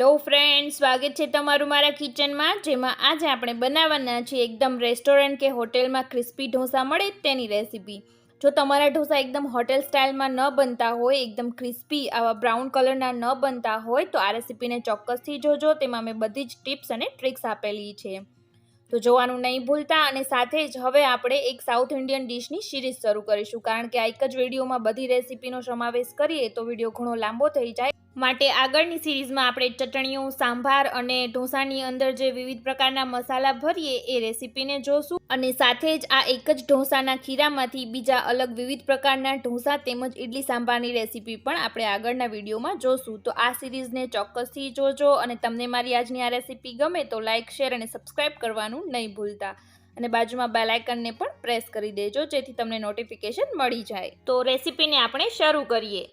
Hello friends, સ્વાગત છે તમારું મારા કિચનમાં, જેમાં આજે આપણે બનાવવાના છીએ એકદમ રેસ્ટોરન્ટ કે હોટેલમાં ક્રિસ્પી ઢોસા મળે તેની રેસીપી. જો તમારા ઢોસા એકદમ હોટેલ સ્ટાઇલમાં ન બનતા હોય, એકદમ ક્રિસ્પી આવા બ્રાઉન કલરના ન બનતા હોય તો આ રેસીપીને ચોક્કસથી જોજો. તેમાં મેં બધી જ ટિપ્સ અને ટ્રિક્સ આપેલી છે, તો જોવાનું નહીં ભૂલતા. અને સાથે જ હવે આપણે એક સાઉથ ઇન્ડિયન ડિશની સિરીઝ શરૂ કરીશું, કારણ કે આ એક જ વિડીયોમાં બધી રેસીપીનો સમાવેશ કરીએ તો વિડીયો ઘણો લાંબો થઈ જાય. માટે આગળની સિરીઝમાં આપણે ચટણીઓ, સાંભાર અને ઢોસાની અંદર જે વિવિધ પ્રકારના મસાલા ભરીએ એ રેસીપીને જોશું. અને સાથે જ આ એક જ ઢોસાના ખીરામાંથી બીજા અલગ વિવિધ પ્રકારના ઢોસા તેમજ ઇડલી સાંભારની રેસીપી પણ આપણે આગળના વિડીયોમાં જોશું. તો આ સિરીઝને ચોક્કસથી જોજો. અને તમને મારી આજની આ રેસીપી ગમે તો લાઇક, શેર અને સબસ્ક્રાઈબ કરવાનું નહીં ભૂલતા. અને બાજુમાં બેલ આઇકનને પણ પ્રેસ કરી દેજો, જેથી તમને નોટિફિકેશન મળી જાય. તો રેસીપીને આપણે શરૂ કરીએ.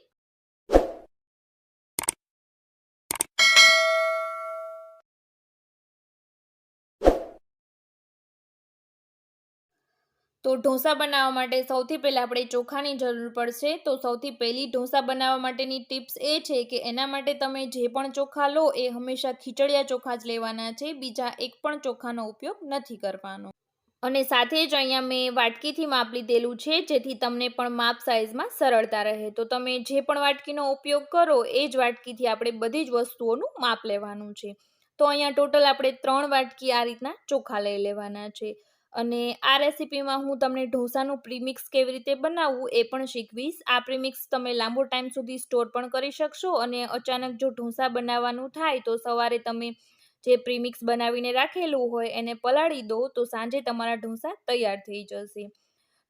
તો ઢોસા બનાવવા માટે સૌથી પહેલાં આપણે ચોખાની જરૂર પડશે. તો સૌથી પહેલી ઢોસા બનાવવા માટેની ટિપ્સ એ છે કે એના માટે તમે જે પણ ચોખા લો એ હંમેશા ખીચડિયા ચોખા જ લેવાના છે, બીજા એક પણ ચોખાનો ઉપયોગ નથી કરવાનો. અને સાથે જ અહીંયા મેં વાટકીથી માપ લીધેલું છે, જેથી તમને પણ માપ સાઇઝમાં સરળતા રહે. તો તમે જે પણ વાટકીનો ઉપયોગ કરો એ જ વાટકીથી આપણે બધી જ વસ્તુઓનું માપ લેવાનું છે. તો અહીંયા ટોટલ આપણે 3 વાટકી આ રીતના ચોખા લઈ લેવાના છે. અને આ રેસીપીમાં હું તમને ઢોસાનું પ્રીમિક્સ કેવી રીતે બનાવવું એ પણ શીખવીશ. આ પ્રીમિક્સ તમે લાંબો ટાઈમ સુધી સ્ટોર પણ કરી શકશો. અને અચાનક જો ઢોસા બનાવવાનું થાય તો સવારે તમે જે પ્રીમિક્સ બનાવીને રાખેલું હોય એને પલાળી દો તો સાંજે તમારા ઢોસા તૈયાર થઈ જશે.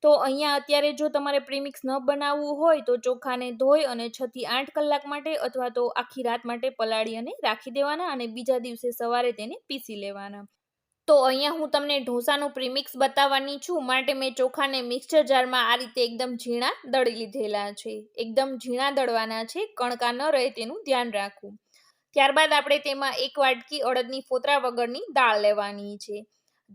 તો અહીંયા અત્યારે જો તમારે પ્રીમિક્સ ન બનાવવું હોય તો ચોખાને ધોઈ અને 6 થી 8 કલાક માટે અથવા તો આખી રાત માટે પલાળી અને રાખી દેવાના, અને બીજા દિવસે સવારે તેને પીસી લેવાના. તો અહીંયા હું તમને ઢોસાનું પ્રીમિક્સ બતાવવાની છું, માટે મેં ચોખાને મિક્સચર જારમાં આ રીતે એકદમ ઝીણા દળી લીધેલા છે. એકદમ ઝીણા દળવાના છે, કણકા ન રહે તેનું ધ્યાન રાખવું. ત્યારબાદ આપણે તેમાં 1 વાટકી અડદની ફોતરા વગરની દાળ લેવાની છે.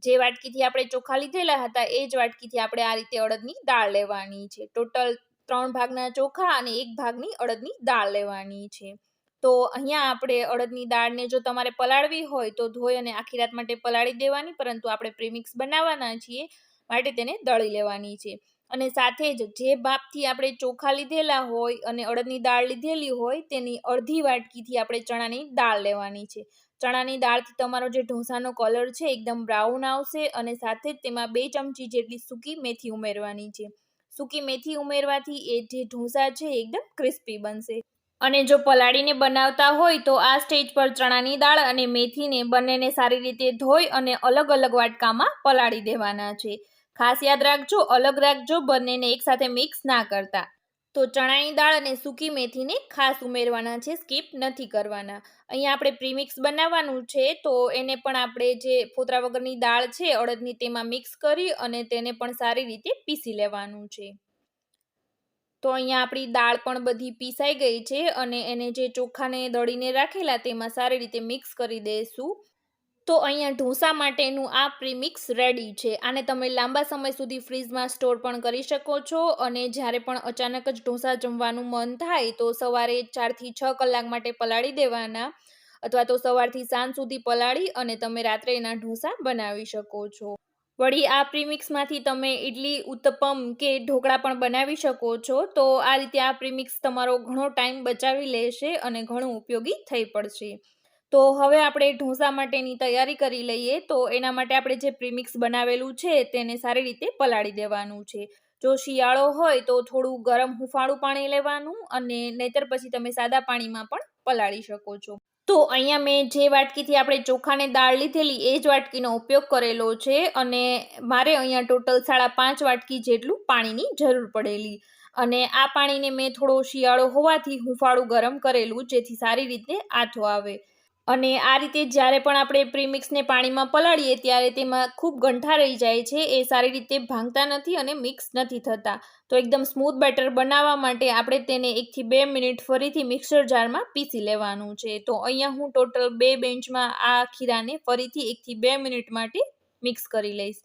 જે વાટકીથી આપણે ચોખા લીધેલા હતા એ જ વાટકીથી આપણે આ રીતે અડદની દાળ લેવાની છે. ટોટલ 3 ભાગના ચોખા અને 1 ભાગની અડદની દાળ લેવાની છે. તો અહીંયા આપણે અડદની દાળને જો તમારે પલાળવી હોય તો ધોઈ અને આખી રાત માટે પલાળી દેવાની, પરંતુ આપણે પ્રીમિક્સ બનાવવાના છીએ માટે તેને દળી લેવાની છે. અને સાથે જ જે માપથી આપણે ચોખા લીધેલા હોય અને અડદની દાળ લીધેલી હોય તેની અડધી વાટકીથી આપણે ચણાની દાળ લેવાની છે. ચણાની દાળથી તમારો જે ઢોસાનો કલર છે એકદમ બ્રાઉન આવશે. અને સાથે જ તેમાં 2 ચમચી જેટલી સૂકી મેથી ઉમેરવાની છે. સૂકી મેથી ઉમેરવાથી એ જે ઢોસા છે એકદમ ક્રિસ્પી બનશે. અને જો પલાળીને બનાવતા હોય તો આ સ્ટેજ પર ચણાની દાળ અને મેથીને બંનેને સારી રીતે ધોઈ અને અલગ અલગ વાટકામાં પલાળી દેવાના છે. ખાસ યાદ રાખજો, અલગ રાખજો, બંનેને એકસાથે મિક્સ ના કરતા. તો ચણાની દાળ અને સૂકી મેથીને ખાસ ઉમેરવાના છે, સ્કીપ નથી કરવાના. અહીંયા આપણે પ્રીમિક્સ બનાવવાનું છે તો એને પણ આપણે જે ફોતરા વગરની દાળ છે અડદની તેમાં મિક્સ કરી અને તેને પણ સારી રીતે પીસી લેવાનું છે. તો અહીંયા આપણી દાળ પણ બધી પીસાઈ ગઈ છે અને એને જે ચોખાને દળીને રાખેલા તેમાં સારી રીતે મિક્સ કરી દઈશું. તો અહીંયા ઢોસા માટેનું આ પ્રીમિક્સ રેડી છે. આને તમે લાંબા સમય સુધી ફ્રીઝમાં સ્ટોર પણ કરી શકો છો. અને જ્યારે પણ અચાનક જ ઢોસા જમવાનું મન થાય તો સવારે 4 થી 6 કલાક માટે પલાળી દેવાના, અથવા તો સવારથી સાંજ સુધી પલાળી અને તમે રાત્રે એના ઢોસા બનાવી શકો છો. વળી આ પ્રીમિક્સમાંથી તમે ઇડલી, ઉત્તપમ કે ઢોકળા પણ બનાવી શકો છો. તો આ રીતે આ પ્રીમિક્સ તમારો ઘણો ટાઈમ બચાવી લેશે અને ઘણું ઉપયોગી થઈ પડશે. તો હવે આપણે ઢોસા માટેની તૈયારી કરી લઈએ. તો એના માટે આપણે જે પ્રીમિક્સ બનાવેલું છે તેને સારી રીતે પલાળી દેવાનું છે. જો શિયાળો હોય તો થોડું ગરમ હુંફાળું પાણી લેવાનું, અને નહીતર પછી તમે સાદા પાણીમાં પણ પલાળી શકો છો. તો અહીંયા મેં જે વાટકીથી આપણે ચોખાને દાળ લીધેલી એ જ વાટકીનો ઉપયોગ કરેલો છે. અને મારે અહીંયા ટોટલ 5.5 વાટકી જેટલું પાણીની જરૂર પડેલી. અને આ પાણીને મેં થોડો શિયાળો હોવાથી હુંફાળું ગરમ કરેલું, જેથી સારી રીતે આથો આવે. અને આ રીતે જ્યારે પણ આપણે પ્રીમિક્સને પાણીમાં પલાળીએ ત્યારે તેમાં ખૂબ ગંઠા રહી જાય છે, એ સારી રીતે ભાંગતા નથી અને મિક્સ નથી થતા. તો એકદમ સ્મૂથ બેટર બનાવવા માટે આપણે તેને 1 થી 2 મિનિટ ફરીથી મિક્સર જારમાં પીસી લેવાનું છે. તો અહીંયા હું ટોટલ 2 બેન્ચમાં આ ખીરાને ફરીથી 1 થી 2 મિનિટ માટે મિક્સ કરી લઈશ.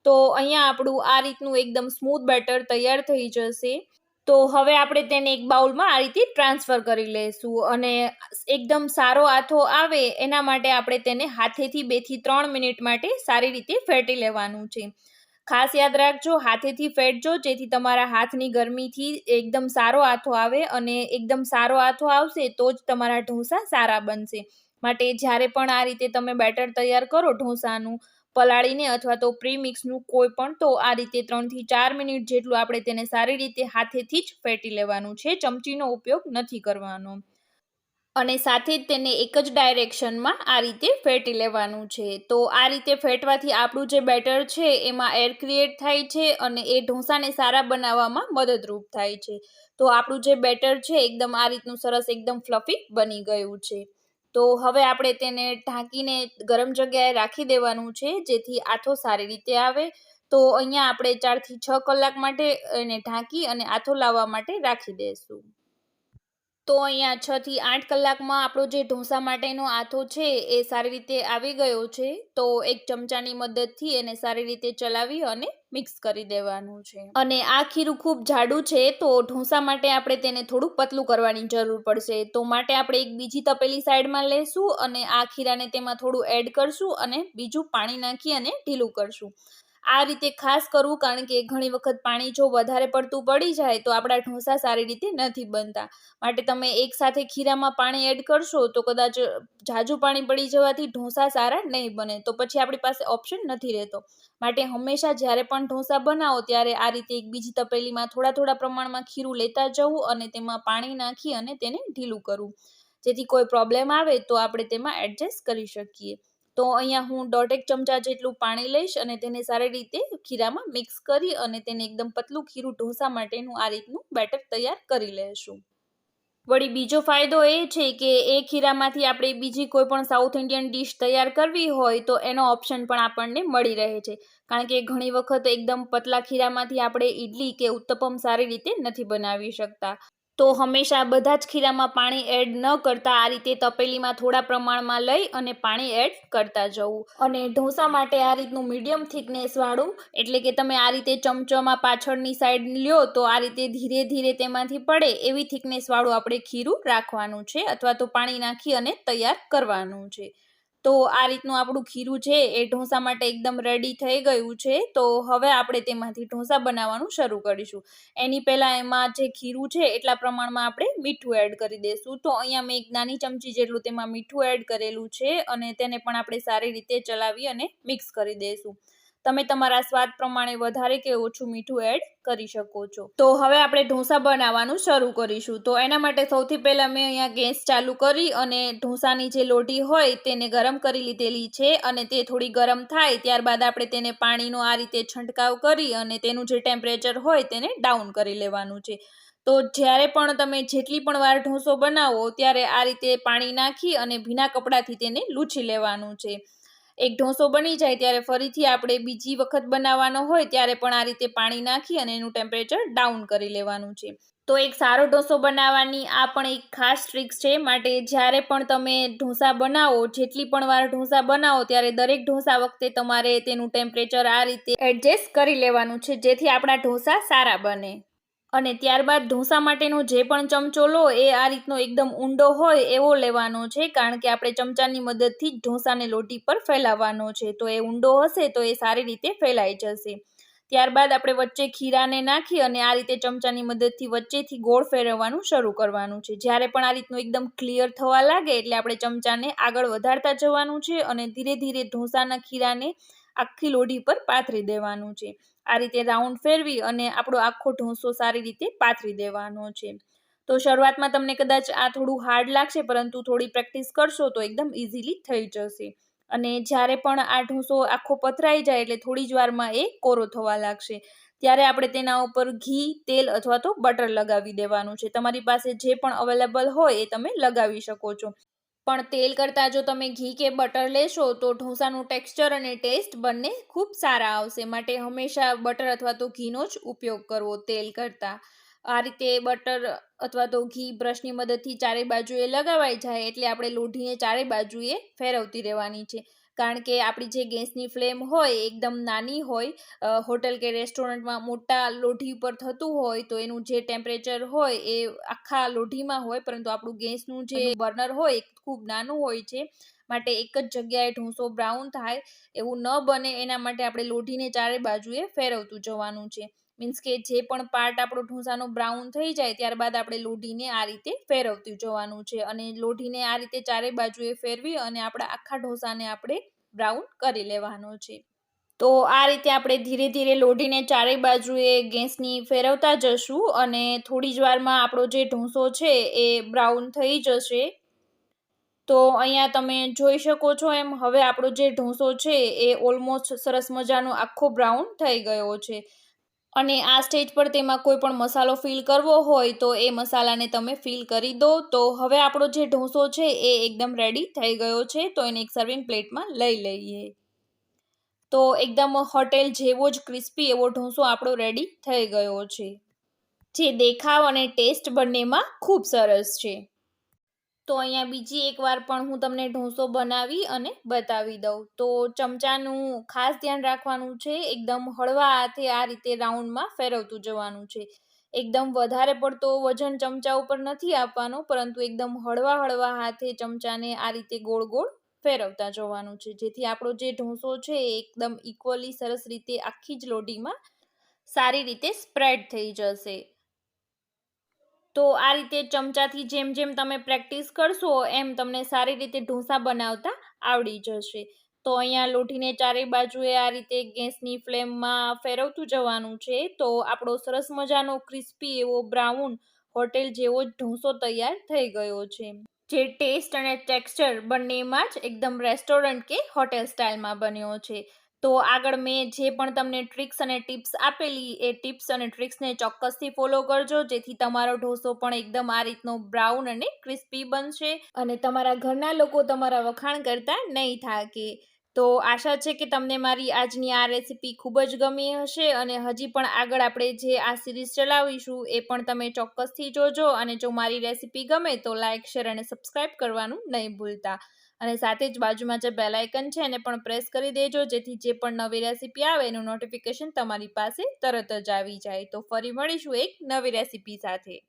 તો અહીંયા આપણું આ રીતનું એકદમ સ્મૂથ બેટર તૈયાર થઈ જશે. તો હવે આપણે તેને એક બાઉલમાં આ રીતે ટ્રાન્સફર કરી લઈશું અને એકદમ સારો આથો આવે એના માટે આપણે તેને હાથેથી 2 થી 3 મિનિટ માટે સારી રીતે ફેટી લેવાનું છે. ખાસ યાદ રાખજો, હાથેથી ફેટજો જેથી તમારા હાથની ગરમીથી એકદમ સારો આથો આવે, અને એકદમ સારો આથો આવશે તો જ તમારા ઢોસા સારા બનશે. માટે જ્યારે પણ આ રીતે તમે બેટર તૈયાર કરો ઢોસાનું પલાળીને અથવા તો પ્રીમિક્સનું કોઈ પણ, તો આ રીતે 3 થી 4 મિનિટ જેટલું આપણે તેને સારી રીતે હાથેથી જ ફેટી લેવાનું છે, ચમચીનો ઉપયોગ નથી કરવાનો. અને સાથે જ તેને એક જ ડાયરેક્શનમાં આ રીતે ફેટી લેવાનું છે. તો આ રીતે ફેટવાથી આપણું જે બેટર છે એમાં એર ક્રિએટ થાય છે અને એ ઢોસાને સારા બનાવવામાં મદદરૂપ થાય છે. તો આપણું જે બેટર છે એકદમ આ રીતનું સરસ એકદમ ફ્લફી બની ગયું છે. તો હવે આપણે તેને ઢાંકીને ગરમ જગ્યાએ રાખી દેવાનું છે જેથી આથો સારી રીતે આવે. તો અહીંયા આપણે 4 થી 6 કલાક માટે એને ઢાંકી અને આથો લાવવા માટે રાખી દઈશું. તો અહીંયા 6 થી 8 કલાકમાં આપણો જે ઢોસા માટેનો આથો છે એ સારી રીતે આવી ગયો છે. તો એક ચમચાની મદદથી એને સારી રીતે ચલાવી અને મિક્સ કરી દેવાનું છે. અને આ ખીરું ખૂબ જાડું છે તો ઢોસા માટે આપણે તેને થોડું પતલું કરવાની જરૂર પડશે. તો માટે આપણે એક બીજી તપેલી સાઈડમાં લેશું અને આ ખીરાને તેમાં થોડું એડ કરશું અને બીજું પાણી નાખી અને ઢીલું કરશું. આ રીતે ખાસ કરવું, કારણ કે ઘણી વખત પાણી જો વધારે પડતું પડી જાય તો આપણા ઢોસા સારી રીતે નથી બનતા. માટે તમે એક સાથે ખીરામાં પાણી એડ કરશો તો કદાચ ઝાઝું પાણી પડી જવાથી ઢોસા સારા નહીં બને, તો પછી આપણી પાસે ઓપ્શન નથી રહેતો. માટે હંમેશા જ્યારે પણ ઢોસા બનાવો ત્યારે આ રીતે એક બીજી તપેલીમાં થોડા પ્રમાણમાં ખીરું લેતા જવું અને તેમાં પાણી નાખી અને તેને ઢીલું કરવું, જેથી કોઈ પ્રોબ્લેમ આવે તો આપણે તેમાં એડજસ્ટ કરી શકીએ. તો અહીંયા હું 1.5 ચમચા જેટલું પાણી લઈશ અને તેને સારી રીતે ખીરામાં મિક્સ કરી અને તેને એકદમ પતલું ખીરું ઢોસા માટેનું આ રીતનું બેટર તૈયાર કરી લઈશું. વળી બીજો ફાયદો એ છે કે એ ખીરામાંથી આપણે બીજી કોઈ પણ સાઉથ ઇન્ડિયન ડિશ તૈયાર કરવી હોય તો એનો ઓપ્શન પણ આપણને મળી રહે છે. કારણ કે ઘણી વખત એકદમ પતલા ખીરામાંથી આપણે ઇડલી કે ઉત્તપમ સારી રીતે નથી બનાવી શકતા. તો હંમેશા બધા જ ખીરામાં પાણી એડ ન કરતા આ રીતે તપેલીમાં થોડા પ્રમાણમાં લઈ અને પાણી એડ કરતા જવું. અને ઢોસા માટે આ રીતનું મીડિયમ થિકનેસ વાળું, એટલે કે તમે આ રીતે ચમચામાં પાછળની સાઈડ લ્યો તો આ રીતે ધીરે ધીરે તેમાંથી પડે એવી થિકનેસ વાળું આપણે ખીરું રાખવાનું છે અથવા તો પાણી નાખી અને તૈયાર કરવાનું છે. તો આ રીતનું આપણું ખીરું છે એ ઢોસા માટે એકદમ રેડી થઈ ગયું છે. તો હવે આપણે તેમાંથી ઢોસા બનાવવાનું શરૂ કરીશું. એની પહેલાં એમાં જે ખીરું છે એટલા પ્રમાણમાં આપણે મીઠું એડ કરી દઈશું. તો અહીંયા મેં એક નાની ચમચી જેટલું તેમાં મીઠું એડ કરેલું છે અને તેને પણ આપણે સારી રીતે ચલાવી અને મિક્સ કરી દઈશું. તમે તમારા સ્વાદ પ્રમાણે વધારે કે ઓછું મીઠું એડ કરી શકો છો. તો હવે આપણે ઢોસા બનાવવાનું શરૂ કરીશું. તો એના માટે સૌથી પહેલાં મેં અહીંયા ગેસ ચાલુ કરી અને ઢોસાની જે લોટી હોય તેને ગરમ કરી લીધેલી છે અને તે થોડી ગરમ થાય ત્યારબાદ આપણે તેને પાણીનો આ રીતે છંટકાવ કરી અને તેનું જે ટેમ્પરેચર હોય તેને ડાઉન કરી લેવાનું છે. તો જ્યારે પણ તમે જેટલી પણ વાર ઢોસો બનાવો ત્યારે આ રીતે પાણી નાખી અને ભીના કપડાથી તેને લૂછી લેવાનું છે. એક ઢોસો બની જાય ત્યારે ફરીથી આપણે બીજી વખત બનાવવાનો હોય ત્યારે પણ આ રીતે પાણી નાખી અને એનું ટેમ્પરેચર ડાઉન કરી લેવાનું છે. તો એક સારો ઢોસો બનાવવાની આ પણ એક ખાસ ટ્રિક્સ છે. માટે જ્યારે પણ તમે ઢોસા બનાવો, જેટલી પણ વાર ઢોસા બનાવો ત્યારે દરેક ઢોસા વખતે તમારે તેનું ટેમ્પરેચર આ રીતે એડજસ્ટ કરી લેવાનું છે જેથી આપણા ઢોસા સારા બને. અને ત્યારબાદ ઢોસા માટેનો જે પણ ચમચો લો એ આ રીતનો એકદમ ઊંડો હોય એવો લેવાનો છે, કારણ કે આપણે ચમચાની મદદથી જ ઢોસાને લોટી પર ફેલાવવાનો છે. તો એ ઊંડો હશે તો એ સારી રીતે ફેલાઈ જશે. ત્યારબાદ આપણે વચ્ચે ખીરાને નાખી અને આ રીતે ચમચાની મદદથી વચ્ચેથી ગોળ ફેરવવાનું શરૂ કરવાનું છે. જ્યારે પણ આ રીતનું એકદમ ક્લિયર થવા લાગે એટલે આપણે ચમચાને આગળ વધારતા જવાનું છે અને ધીરે ધીરે ઢોસાના ખીરાને આખી લોઢી પર પાથરી દેવાનું છે. આ રીતે રાઉન્ડ ફેરવી અને આપણો આખો ઢોસો સારી રીતે પાથરી દેવાનો છે. તો શરૂઆતમાં તમને કદાચ આ થોડું હાર્ડ લાગશે, પરંતુ થોડી પ્રેક્ટિસ કરશો તો એકદમ ઇઝીલી થઈ જશે. અને જ્યારે પણ આ ઢોસો આખો પથરાઈ જાય એટલે થોડી જ વારમાં એ કોરો થવા લાગશે. ત્યારે આપણે તેના ઉપર ઘી, તેલ અથવા તો બટર લગાવી દેવાનું છે. તમારી પાસે જે પણ અવેલેબલ હોય એ તમે લગાવી શકો છો. પણ તેલ કરતાં જો તમે ઘી કે બટર લેશો તો ઢોસાનું ટેક્સચર અને ટેસ્ટ બંને ખૂબ સારા આવશે. માટે હંમેશા બટર અથવા તો ઘીનો જ ઉપયોગ કરવો તેલ કરતાં. આ રીતે બટર અથવા તો ઘી બ્રશની મદદથી ચારે બાજુએ લગાવાઈ જાય એટલે આપણે લોઢીને ચારે બાજુએ ફેરવતી રહેવાની છે. કારણ કે આપણી જે ગેસની ફ્લેમ હોય એકદમ નાની હોય, હોટલ કે રેસ્ટોરન્ટમાં મોટા લોઢી ઉપર થતું હોય તો એનું જે ટેમ્પરેચર હોય એ આખા લોઢીમાં હોય, પરંતુ આપણું ગેસનું જે બર્નર હોય એ ખૂબ નાનું હોય છે, માટે એક જ જગ્યાએ ઢોસો બ્રાઉન થાય એવું ન બને એના માટે આપણે લોઢીને ચારે બાજુએ ફેરવતું જવાનું છે. મીન્સ કે જે પણ પાર્ટ આપણો ઢોસાનો બ્રાઉન થઈ જાય ત્યારબાદ આપણે લોઢીને આ રીતે ફેરવતું જવાનું છે, અને લોઢીને આ રીતે ચારે બાજુએ ફેરવી અને આપણા આખા ઢોસાને આપણે બ્રાઉન કરી લેવાનો છે. તો આ રીતે આપણે ધીરે ધીરે લોઢીને ચારે બાજુએ ગેસની ફેરવતા જશું અને થોડી જ વારમાં આપણો જે ઢોસો છે એ બ્રાઉન થઈ જશે. તો અહીંયા તમે જોઈ શકો છો એમ હવે આપણો જે ઢોસો છે એ ઓલમોસ્ટ સરસ મજાનો આખો બ્રાઉન થઈ ગયો છે, અને આ સ્ટેજ પર તેમાં કોઈ પણ મસાલો ફિલ કરવો હોય તો એ મસાલાને તમે ફિલ કરી દો. તો હવે આપણો જે ઢોસો છે એ એકદમ રેડી થઈ ગયો છે, તો એને એક સર્વિંગ પ્લેટમાં લઈ લઈએ. તો એકદમ હોટેલ જેવો જ ક્રિસ્પી એવો ઢોસો આપણો રેડી થઈ ગયો છે, જે દેખાવ અને ટેસ્ટ બંનેમાં ખૂબ સરસ છે. તો અહીંયા બીજી એકવાર પણ હું તમને ઢોસો બનાવી અને બતાવી દઉં. તો ચમચાનું ખાસ ધ્યાન રાખવાનું છે, એકદમ હળવા હાથે આ રીતે રાઉન્ડમાં ફેરવતું જવાનું છે. એકદમ વધારે પડતો વજન ચમચા ઉપર નથી આપવાનો, પરંતુ એકદમ હળવા હળવા હાથે ચમચાને આ રીતે ગોળ ગોળ ફેરવતા જવાનું છે, જેથી આપણો જે ઢોસો છે એ એકદમ ઇક્વલી સરસ રીતે આખી જ લોઢીમાં સારી રીતે સ્પ્રેડ થઈ જશે. તો આ રીતે ચમચાથી જેમ જેમ તમે પ્રેક્ટિસ કરશો એમ તમને સારી રીતે ઢોસા બનાવતા આવડી જશે. તો અહીંયા લોઢીને ચારે બાજુએ આ રીતે ગેસની ફ્લેમમાં ફેરવતું જવાનું છે, તો આપણો સરસ મજાનો ક્રિસ્પી એવો બ્રાઉન હોટેલ જેવો જ ઢોસો તૈયાર થઈ ગયો છે, જે ટેસ્ટ અને ટેક્સચર બંનેમાં જ એકદમ રેસ્ટોરન્ટ કે હોટેલ સ્ટાઇલમાં બન્યો છે. તો આગળ મેં જે પણ તમને ટ્રિક્સ અને ટિપ્સ આપેલી એ ટિપ્સ અને ટ્રિક્સને ચોક્કસથી ફોલો કરજો, જેથી તમારો ઢોસો પણ એકદમ આ રીતનો બ્રાઉન અને ક્રિસ્પી બનશે અને તમારા ઘરના લોકો તમારા વખાણ કરતા નહીં થાકે. તો આશા છે કે તમને મારી આજની આ રેસીપી ખૂબ જ ગમી હશે, અને હજી પણ આગળ આપણે જે આ સિરીઝ ચલાવીશું એ પણ તમે ચોક્કસથી જોજો, અને જો મારી રેસીપી ગમે તો લાઇક, શેર અને સબસ્ક્રાઈબ કરવાનું નહીં ભૂલતા, અને સાથે જ બાજુમાં જે બેલ આઇકન છે એને પણ પ્રેસ કરી દેજો, જેથી જે પણ નવી રેસીપી આવે એનું નોટિફિકેશન તમારી પાસે તરત જ આવી જાય. તો ફરી મળીશું એક નવી રેસીપી સાથે.